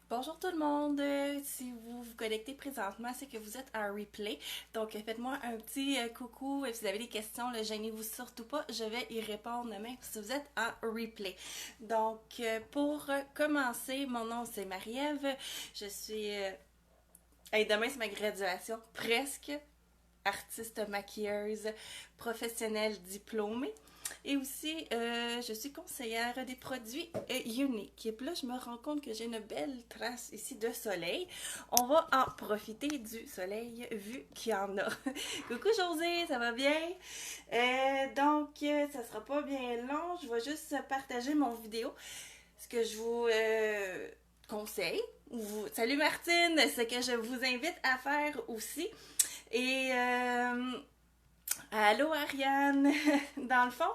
Bonjour tout le monde, si vous vous connectez présentement, c'est que vous êtes en replay. Donc faites-moi un petit coucou et si vous avez des questions, ne gênez-vous surtout pas, je vais y répondre même si vous êtes en replay. Donc pour commencer, mon nom c'est Marie-Ève, je suis... demain c'est ma graduation, presque artiste maquilleuse professionnelle diplômée. Et aussi, je suis conseillère des produits uniques. Et puis là, je me rends compte que j'ai une belle trace ici de soleil. On va en profiter du soleil vu qu'il y en a. Coucou José, ça va bien? Donc, ça sera pas bien long. Je vais juste partager mon vidéo. Ce que je vous conseille. Salut Martine, ce que je vous invite à faire aussi. Et allô Ariane! Dans le fond,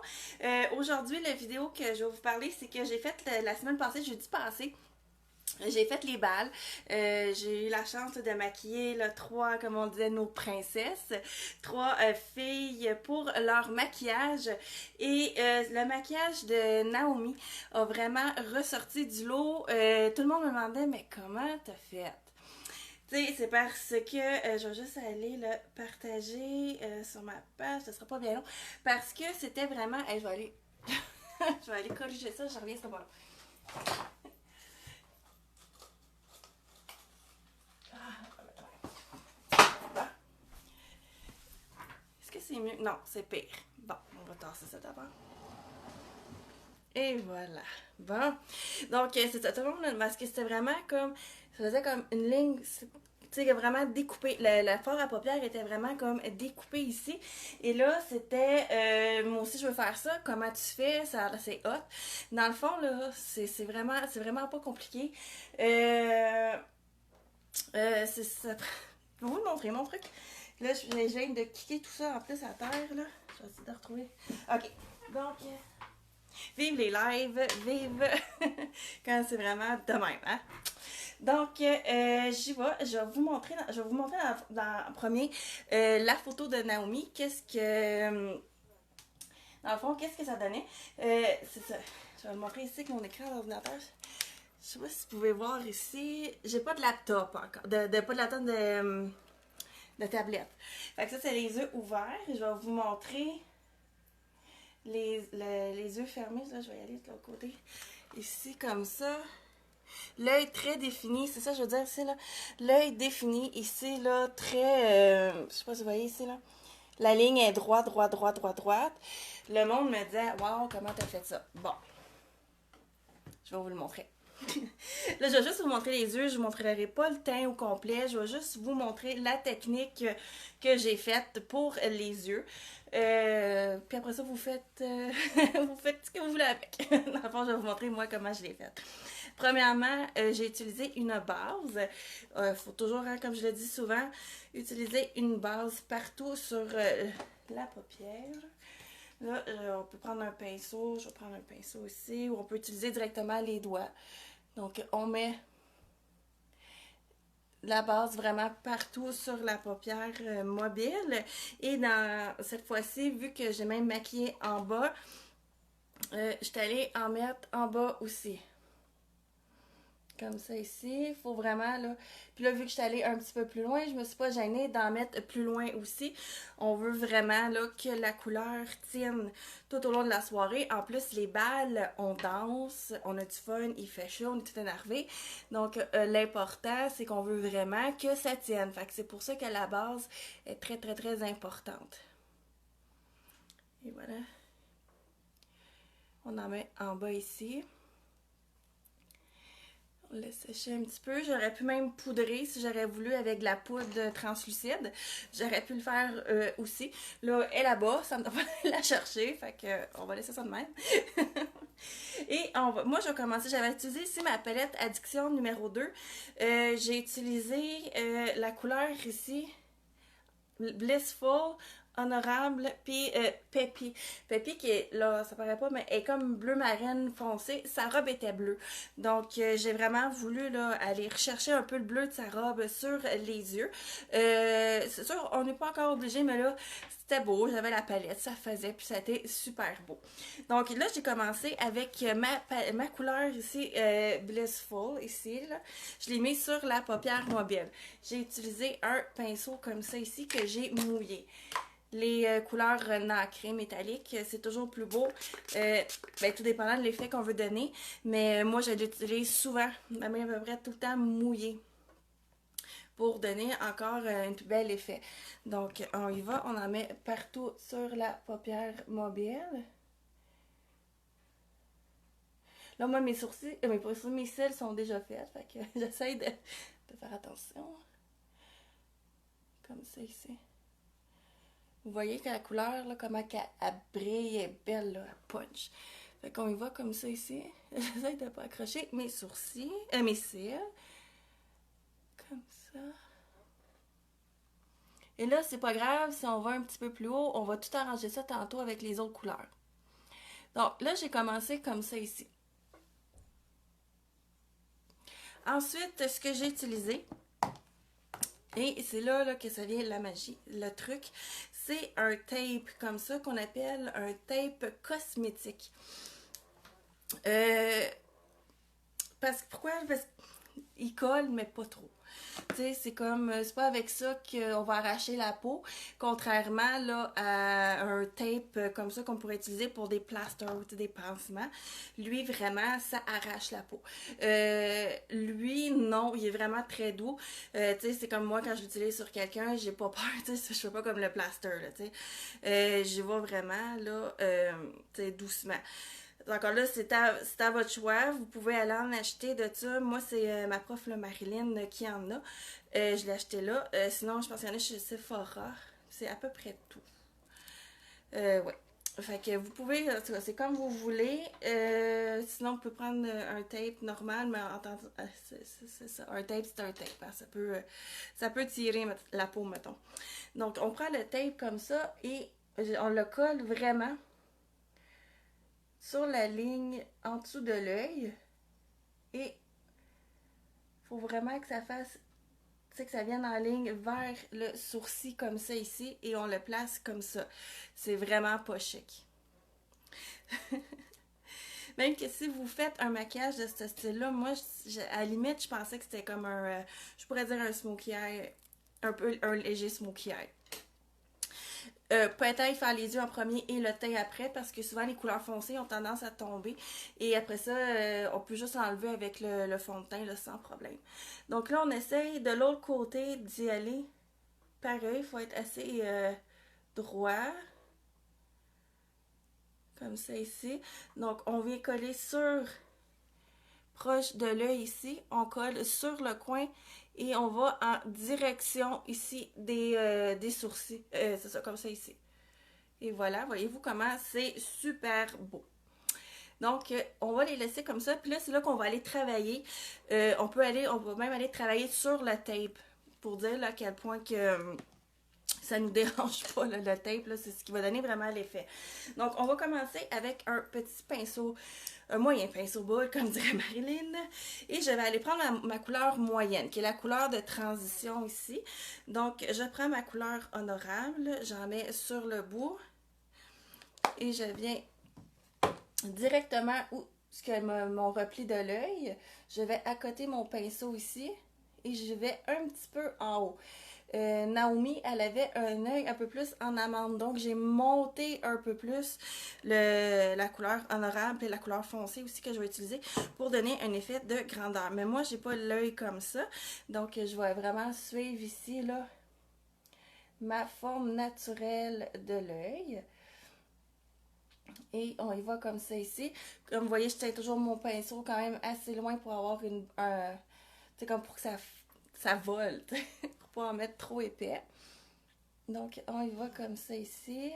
aujourd'hui, la vidéo que je vais vous parler, c'est que j'ai fait la semaine passée, jeudi passé, j'ai fait les balles. J'ai eu la chance de maquiller là, trois, comme on disait, nos princesses, trois filles pour leur maquillage. Et le maquillage de Naomi a vraiment ressorti du lot. Tout le monde me demandait, mais comment t'as fait? C'est parce que je vais juste aller le partager sur ma page, ce sera pas bien long. Parce que c'était vraiment. Je vais aller. Je vais aller corriger ça, je reviens sur moi. Bon. Est-ce que c'est mieux? Non, c'est pire. Bon, on va tasser ça d'abord. Et voilà. Bon. Donc, c'est ça. Tout le monde, parce que c'était vraiment comme. Ça faisait comme une ligne. Tu sais, vraiment découpé. Le fard à paupières était vraiment comme découpé ici. Et là, c'était. Moi aussi, je veux faire ça. Comment tu fais? C'est hot. Dans le fond, là, c'est vraiment pas compliqué. C'est ça. Je vais vous le montrer, mon truc. Là, je viens de kicker tout ça en plus à terre, là. Je vais essayer de retrouver. Ok. Donc. Vive les lives, vive quand c'est vraiment de même, hein? Donc, j'y vais. Je vais vous montrer en premier la photo de Naomi. Dans le fond, qu'est-ce que ça donnait? C'est ça. Je vais le montrer ici avec mon écran d'ordinateur. Je sais pas si vous pouvez voir ici. J'ai pas de laptop encore. Pas de laptop de tablette. Fait que ça, c'est les yeux ouverts. Je vais vous montrer les yeux fermés. Là, je vais y aller de l'autre côté. Ici, comme ça. L'œil très défini, c'est ça que je veux dire ici, là. L'œil défini, ici, là, très... je sais pas si vous voyez ici, là. La ligne est droite, droite, droite, droite, droite. Le monde me disait, waouh, comment t'as fait ça? Bon. Je vais vous le montrer. Là, je vais juste vous montrer les yeux. Je vous montrerai pas le teint au complet. Je vais juste vous montrer la technique que j'ai faite pour les yeux. Puis après ça, vous faites, vous faites ce que vous voulez avec. Dans le fond, je vais vous montrer moi comment je l'ai faite. Premièrement, j'ai utilisé une base. Faut toujours, hein, comme je le dis souvent, utiliser une base partout sur la paupière. Là, on peut prendre un pinceau. Je vais prendre un pinceau ici. Ou on peut utiliser directement les doigts. Donc, on met la base vraiment partout sur la paupière mobile. Et dans cette fois-ci, vu que j'ai même maquillé en bas, je suis allée en mettre en bas aussi. Comme ça ici, il faut vraiment là. Puis là, vu que je suis allée un petit peu plus loin, je me suis pas gênée d'en mettre plus loin aussi. On veut vraiment là que la couleur tienne tout au long de la soirée. En plus, les balles, on danse, on a du fun, il fait chaud, on est tout énervé. Donc, l'important, c'est qu'on veut vraiment que ça tienne. Fait que c'est pour ça que la base est très, très, très importante. Et voilà. On en met en bas ici. On laisse sécher un petit peu. J'aurais pu même poudrer si j'aurais voulu avec de la poudre translucide. J'aurais pu le faire aussi. Là, elle est là-bas, ça me doit pas la chercher. Fait que on va laisser ça de même. Et moi, je vais commencer. J'avais utilisé ici ma palette Addiction numéro 2. J'ai utilisé la couleur ici, Blissful honorable, puis Peppy. Peppy qui est, là, ça paraît pas, mais elle est comme bleu marine foncé. Sa robe était bleue. Donc, j'ai vraiment voulu, là, aller rechercher un peu le bleu de sa robe sur les yeux. C'est sûr, on n'est pas encore obligé, mais là, c'était beau. J'avais la palette, ça faisait, puis ça a été super beau. Donc, là, j'ai commencé avec ma couleur ici, Blissful, ici, là. Je l'ai mis sur la paupière mobile. J'ai utilisé un pinceau comme ça ici que j'ai mouillé. Les couleurs nacrées métalliques, c'est toujours plus beau, ben, tout dépendant de l'effet qu'on veut donner, mais moi je l'utilise souvent, ma main à peu près tout le temps mouillée pour donner encore un plus bel effet. Donc on y va, on en met partout sur la paupière mobile. Là moi mes sourcils, mes cils sont déjà faits, fait que j'essaie de faire attention. Comme ça ici. Vous voyez que la couleur, là, comment elle brille, est belle, là, elle punch. Fait qu'on y va comme ça ici. J'essaie de pas accrocher mes sourcils, mes cils. Comme ça. Et là, c'est pas grave, si on va un petit peu plus haut, on va tout arranger ça tantôt avec les autres couleurs. Donc là, j'ai commencé comme ça ici. Ensuite, ce que j'ai utilisé, et c'est là que ça vient la magie, le truc, c'est un tape comme ça qu'on appelle un tape cosmétique. Pourquoi? Parce qu'il colle, mais pas trop. Tu sais, c'est comme, c'est pas avec ça qu'on va arracher la peau, contrairement là, à un tape comme ça qu'on pourrait utiliser pour des plasters ou des pansements. Lui, vraiment, ça arrache la peau. Lui, non, il est vraiment très doux. Tu sais, c'est comme moi, quand je l'utilise sur quelqu'un, j'ai pas peur, tu sais, je fais pas comme le plaster, là, tu sais. J'y vais vraiment, là, tu sais, doucement. Encore là, c'est à votre choix. Vous pouvez aller en acheter de ça. Moi, c'est ma prof, là, Marilyn, qui en a. Je l'ai acheté là. Sinon, je pense qu'il y en a chez Sephora. C'est à peu près tout. Ouais. Fait que vous pouvez, c'est comme vous voulez. Sinon, on peut prendre un tape normal, mais c'est ça. Un tape, c'est un tape. Hein. Ça peut tirer la peau, mettons. Donc, on prend le tape comme ça et on le colle vraiment sur la ligne en dessous de l'œil. Et il faut vraiment que ça fasse, tu sais, que ça vienne en ligne vers le sourcil comme ça ici. Et on le place comme ça. C'est vraiment pas chic. Même que si vous faites un maquillage de ce style-là, moi, à la limite, je pensais que c'était comme je pourrais dire un smokey eye, un peu un léger smokey eye. Peut-être faire les yeux en premier et le teint après parce que souvent les couleurs foncées ont tendance à tomber et après ça on peut juste enlever avec le fond de teint là, sans problème. Donc là on essaye de l'autre côté d'y aller pareil, il faut être assez droit comme ça ici. Donc on vient coller sur proche de l'œil ici, on colle sur le coin et on va en direction ici des sourcils. C'est ça, comme ça ici. Et voilà, voyez-vous comment c'est super beau. Donc, on va les laisser comme ça. Puis là, c'est là qu'on va aller travailler. On va même aller travailler sur le tape pour dire là, à quel point que ça nous dérange pas là, le tape. C'est ce qui va donner vraiment l'effet. Donc, on va commencer avec un petit pinceau, un moyen pinceau boule, comme dirait Marilyn. Et je vais aller prendre ma couleur moyenne, qui est la couleur de transition ici. Donc, je prends ma couleur honorable, j'en mets sur le bout. Et je viens directement où mon repli de l'œil. Je vais accoter mon pinceau ici et je vais un petit peu en haut. Naomi, elle avait un œil un peu plus en amande, donc j'ai monté un peu plus la couleur honorable et la couleur foncée aussi que je vais utiliser pour donner un effet de grandeur. Mais moi, j'ai pas l'œil comme ça, donc je vais vraiment suivre ici là ma forme naturelle de l'œil. Et on y va comme ça ici. Comme vous voyez, je tiens toujours mon pinceau quand même assez loin pour avoir tu sais, comme pour que ça vole, pour pas en mettre trop épais. Donc, on y va comme ça ici.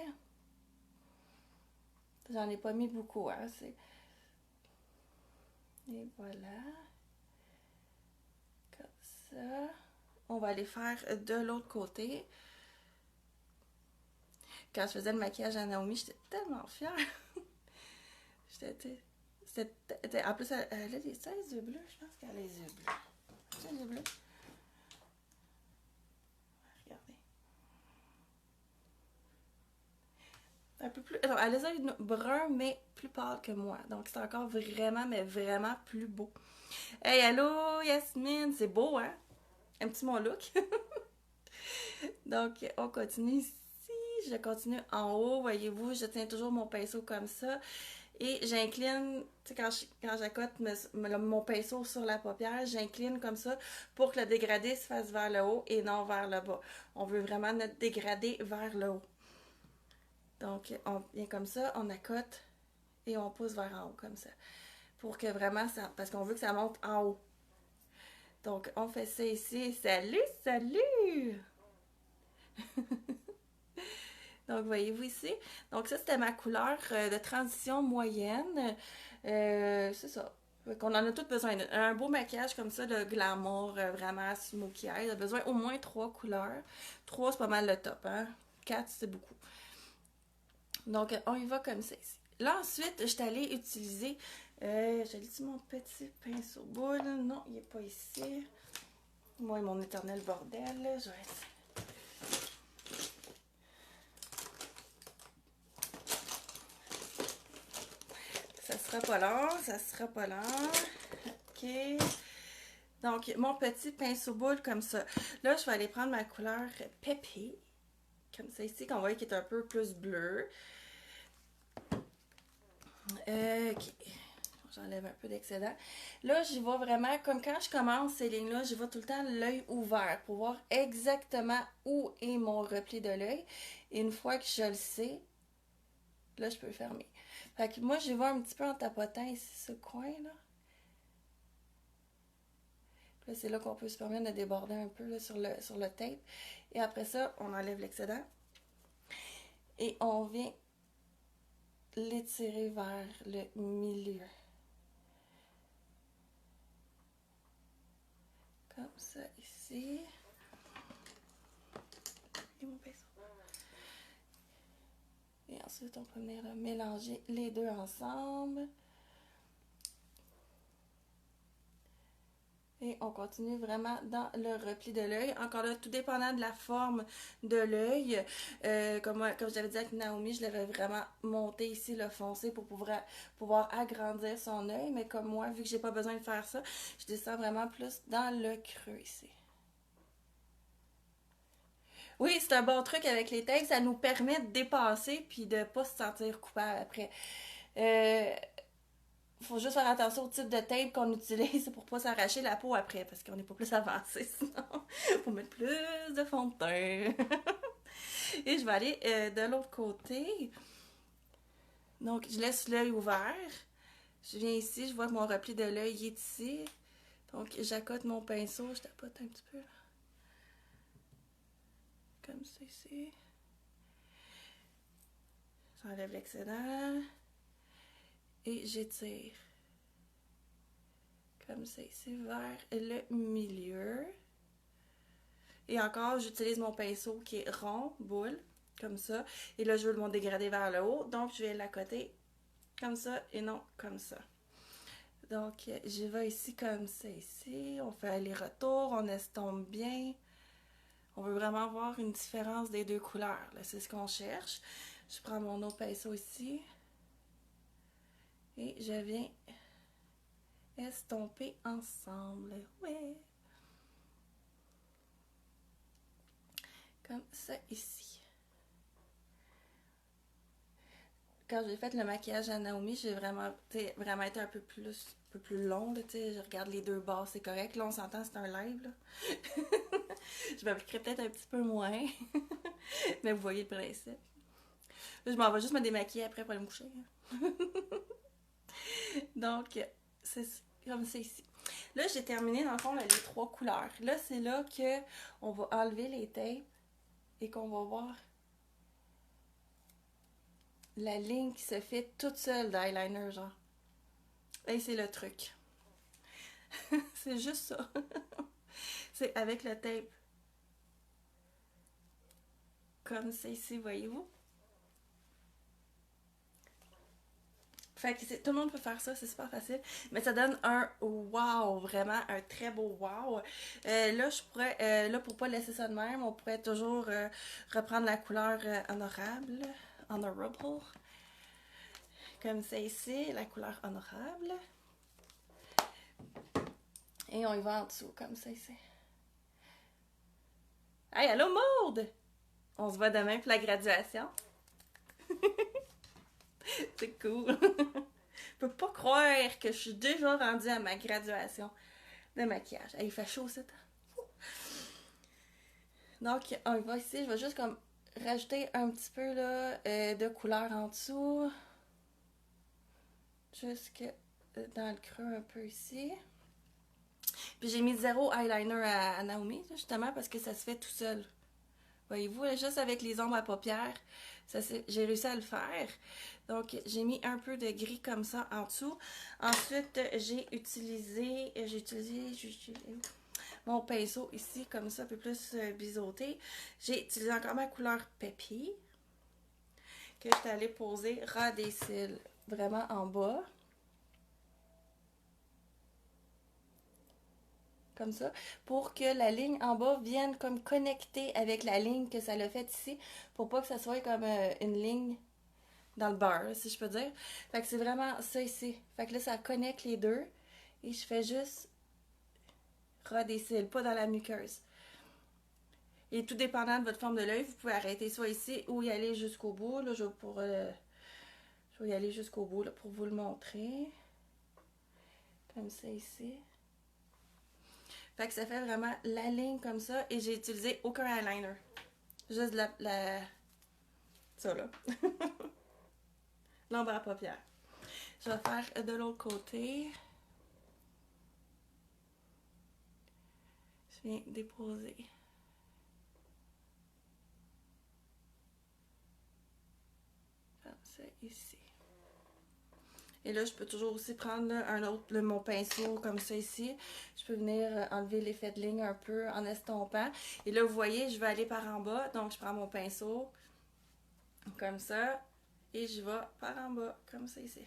J'en ai pas mis beaucoup, hein. Et voilà. Comme ça. On va aller faire de l'autre côté. quand je faisais le maquillage à Naomi, j'étais tellement fière. En plus, elle a des yeux bleus. Je pense qu'elle a les yeux bleus. Les yeux bleus. Regardez. Un peu plus. Alors, elle a les yeux bruns, mais plus pâles que moi. Donc, c'est encore vraiment, mais vraiment plus beau. Hey, allô, Yasmine. C'est beau, hein? Un petit mon look. Donc, on continue ici. Je continue en haut. Voyez-vous, je tiens toujours mon pinceau comme ça. Et j'incline, tu sais, quand j'accote mon pinceau sur la paupière, j'incline comme ça pour que le dégradé se fasse vers le haut et non vers le bas. On veut vraiment notre dégradé vers le haut. Donc, on vient comme ça, on accote et on pousse vers en haut comme ça. Pour que vraiment ça... Parce qu'on veut que ça monte en haut. Donc, on fait ça ici. Salut, salut! Donc, voyez-vous ici. Donc, ça, c'était ma couleur de transition moyenne. C'est ça. On en a tous besoin. Un beau maquillage comme ça, de glamour, vraiment smoky eye. On a besoin au moins 3 couleurs. 3, c'est pas mal le top, hein? 4, c'est beaucoup. Donc, on y va comme ça ici. Là, ensuite, je suis allée utiliser... j'ai dit mon petit pinceau boule. Non, il n'est pas ici. Moi et mon éternel bordel. Je vais essayer. Ça sera pas long, ça sera pas long. OK. Donc, mon petit pinceau boule comme ça. Là, je vais aller prendre ma couleur pépé. Comme ça ici, qu'on voit qui est un peu plus bleu. OK. J'enlève un peu d'excédent. Là, j'y vais vraiment, comme quand je commence ces lignes-là, j'y vais tout le temps l'œil ouvert pour voir exactement où est mon repli de l'œil. Et une fois que je le sais, là, je peux fermer. Fait que moi, j'y vais un petit peu en tapotant ici, ce coin-là. Là, c'est là qu'on peut se permettre de déborder un peu là, sur le tape. Et après ça, on enlève l'excédent. Et on vient l'étirer vers le milieu. Comme ça, ici. Et mon pinceau. Et ensuite, on peut venir là, mélanger les deux ensemble. Et on continue vraiment dans le repli de l'œil. Encore là, tout dépendant de la forme de l'œil. Comme j'avais dit avec Naomi, je l'avais vraiment monté ici, le foncé, pour pouvoir agrandir son œil. Mais comme moi, vu que j'ai pas besoin de faire ça, je descends vraiment plus dans le creux ici. Oui, c'est un bon truc avec les tapes. Ça nous permet de dépasser puis de pas se sentir coupable après. Faut juste faire attention au type de tape qu'on utilise pour pas s'arracher la peau après, parce qu'on n'est pas plus avancé sinon. Faut mettre plus de fond de teint. Et je vais aller de l'autre côté. Donc, je laisse l'œil ouvert. Je viens ici, je vois que mon repli de l'œil est ici. Donc, j'accote mon pinceau, je tapote un petit peu. Là. Comme ça ici. J'enlève l'excédent. Et j'étire. Comme ça ici, vers le milieu. Et encore, j'utilise mon pinceau qui est rond, boule, comme ça. Et là, je veux mon dégradé vers le haut. Donc, je vais l'accoter comme ça et non comme ça. Donc, je vais ici comme ça, ici. On fait aller-retour, on estompe bien. On veut vraiment voir une différence des deux couleurs. C'est ce qu'on cherche. Je prends mon autre pinceau ici. Et je viens estomper ensemble. Ouais. Comme ça ici. Quand j'ai fait le maquillage à Naomi, j'ai vraiment été un peu plus long. Là, je regarde les deux bords, c'est correct. Là, on s'entend, c'est un live. Là. Je m'appliquerai peut-être un petit peu moins. Mais vous voyez le principe. Là, je m'en vais juste me démaquiller après pour aller me coucher. Donc, c'est comme ça ici. Là, j'ai terminé, dans le fond, là, les 3 couleurs. Là, c'est là qu'on va enlever les tapes et qu'on va voir la ligne qui se fait toute seule d'eyeliner, genre. Et c'est le truc. C'est juste ça. C'est avec le tape. Comme ça ici, voyez-vous? Fait que tout le monde peut faire ça, c'est super facile. Mais ça donne un wow, vraiment un très beau wow. Là, je pourrais, là, pour pas laisser ça de même, on pourrait toujours reprendre la couleur honorable, comme ça ici, la couleur honorable. Et on y va en dessous, comme ça ici. Hey, allô Maude! On se voit demain pour la graduation. C'est cool. Je peux pas croire que je suis déjà rendue à ma graduation de maquillage. Hey, il fait chaud, c'est temps. Donc, on va ici. Je vais juste comme rajouter un petit peu là, de couleur en dessous. Jusque dans le creux un peu ici. Puis j'ai mis 0 eyeliner à Naomi, justement, parce que ça se fait tout seul. Voyez-vous, juste avec les ombres à paupières, j'ai réussi à le faire. Donc, j'ai mis un peu de gris comme ça en dessous. Ensuite, j'ai utilisé mon pinceau ici, comme ça, un peu plus biseauté. J'ai utilisé encore ma couleur Peppy, que je suis allée poser ras des cils, vraiment en bas. Comme ça, pour que la ligne en bas vienne comme connecter avec la ligne que ça l'a fait ici, pour pas que ça soit comme une ligne dans le beurre, si je peux dire. Fait que c'est vraiment ça ici. Fait que là, ça connecte les deux, et je fais juste ras des cils, pas dans la muqueuse. Et tout dépendant de votre forme de l'œil, vous pouvez arrêter soit ici ou y aller jusqu'au bout. Là, je vais y aller jusqu'au bout là, pour vous le montrer. Comme ça ici. Fait que ça fait vraiment la ligne comme ça. Et j'ai utilisé aucun eyeliner. Juste ça là. L'ombre à paupières. Je vais faire de l'autre côté. Je viens déposer. Comme ça ici. Et là, je peux toujours aussi prendre là, mon pinceau comme ça ici. Je peux venir enlever l'effet de ligne un peu en estompant. Et là, vous voyez, je vais aller par en bas. Donc, je prends mon pinceau comme ça. Et je vais par en bas, comme ça ici.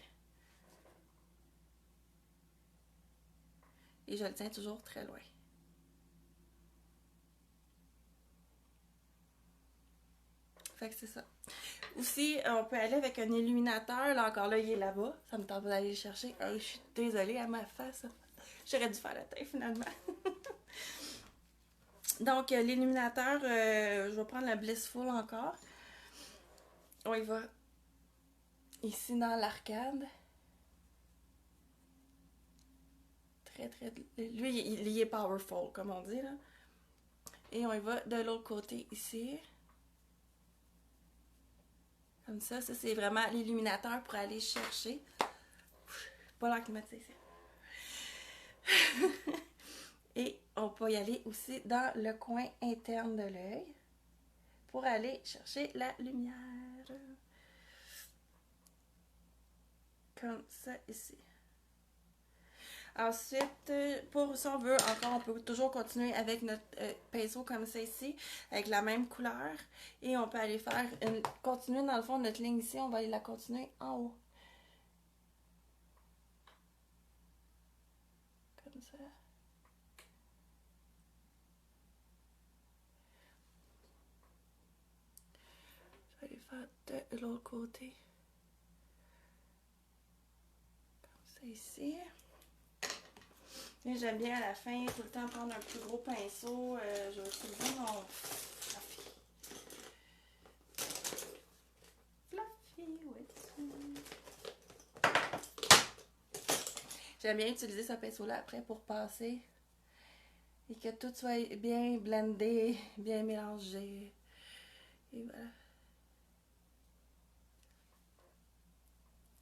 Et je le tiens toujours très loin. Fait que c'est ça. Aussi, on peut aller avec un illuminateur. Là, encore là, il est là-bas. Ça me tente pas d'aller le chercher. Oh, je suis désolée à ma face. J'aurais dû faire la taille finalement. Donc, l'illuminateur, je vais prendre la Blissful encore. On y va ici dans l'arcade. Très, très... Lui, il est powerful, comme on dit, là. Et on y va de l'autre côté ici. Comme ça c'est vraiment l'illuminateur pour aller chercher. Pas l'air climatisé ici. Et on peut y aller aussi dans le coin interne de l'œil pour aller chercher la lumière. Comme ça ici. Ensuite, pour si on veut, encore, on peut toujours continuer avec notre pinceau comme ça ici, avec la même couleur. Et on peut aller faire continuer dans le fond notre ligne ici, on va aller la continuer en haut. Comme ça. Je vais aller faire de l'autre côté. Comme ça ici. J'aime bien à la fin tout le temps prendre un plus gros pinceau. Je vais utiliser mon Fluffy. Fluffy, oui. J'aime bien utiliser ce pinceau-là après pour passer et que tout soit bien blendé, bien mélangé. Et voilà.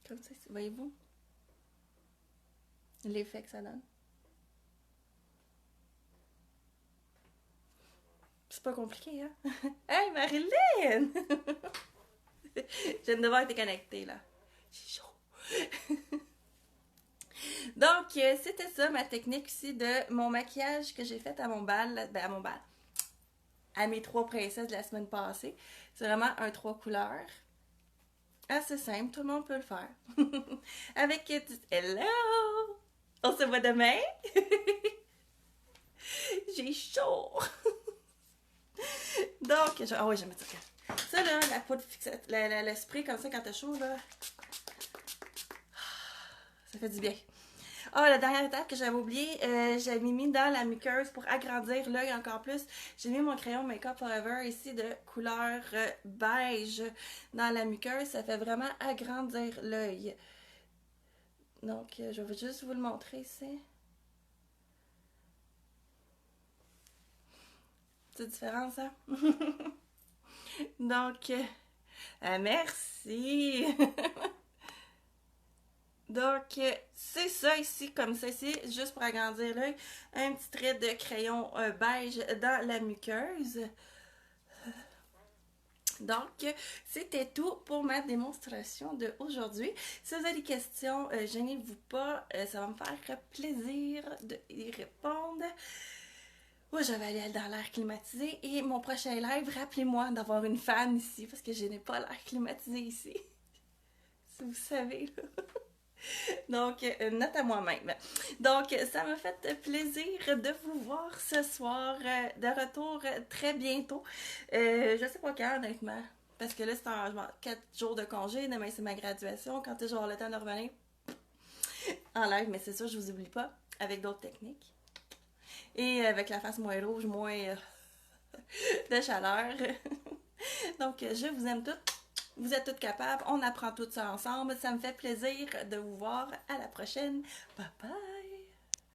Comme ça, voyez-vous l'effet que ça donne? C'est pas compliqué, hein? Hey, Marilyn! Je viens de voir que t'es connectée, là. J'ai chaud. Donc, c'était ça, ma technique ici de mon maquillage que j'ai fait à mon bal. Ben, à mon bal. À mes 3 princesses de la semaine passée. C'est vraiment un 3 couleurs. Assez simple, tout le monde peut le faire. Avec du hello! On se voit demain? J'ai chaud! Donc, ah oui, j'aime ça. Ça, là, la poudre fixette, le spray comme ça quand t'as chaud, là, ça fait du bien. Ah, la dernière étape que j'avais oublié, j'avais mis dans la muqueuse pour agrandir l'œil encore plus. J'ai mis mon crayon Makeup Forever ici de couleur beige dans la muqueuse. Ça fait vraiment agrandir l'œil. Donc, je vais juste vous le montrer ici. C'est différent, ça? Donc, merci! Donc, c'est ça ici, comme ça ici, juste pour agrandir l'œil. Un petit trait de crayon beige dans la muqueuse. Donc, c'était tout pour ma démonstration d'aujourd'hui. Si vous avez des questions, gênez-vous pas, ça va me faire plaisir d'y répondre. Moi, je vais aller dans l'air climatisé et mon prochain live, rappelez-moi d'avoir une fan ici parce que je n'ai pas l'air climatisé ici. Si vous savez, là. Donc, note à moi-même. Donc, ça m'a fait plaisir de vous voir ce soir. De retour très bientôt. Je sais pas quand, honnêtement. Parce que là, c'est en 4 jours de congé. Demain, c'est ma graduation. Quand je vais avoir le temps de revenir en live, mais c'est sûr, je vous oublie pas. Avec d'autres techniques. Et avec la face moins rouge, moins de chaleur. Donc, je vous aime toutes. Vous êtes toutes capables. On apprend tout ça ensemble. Ça me fait plaisir de vous voir. À la prochaine. Bye bye!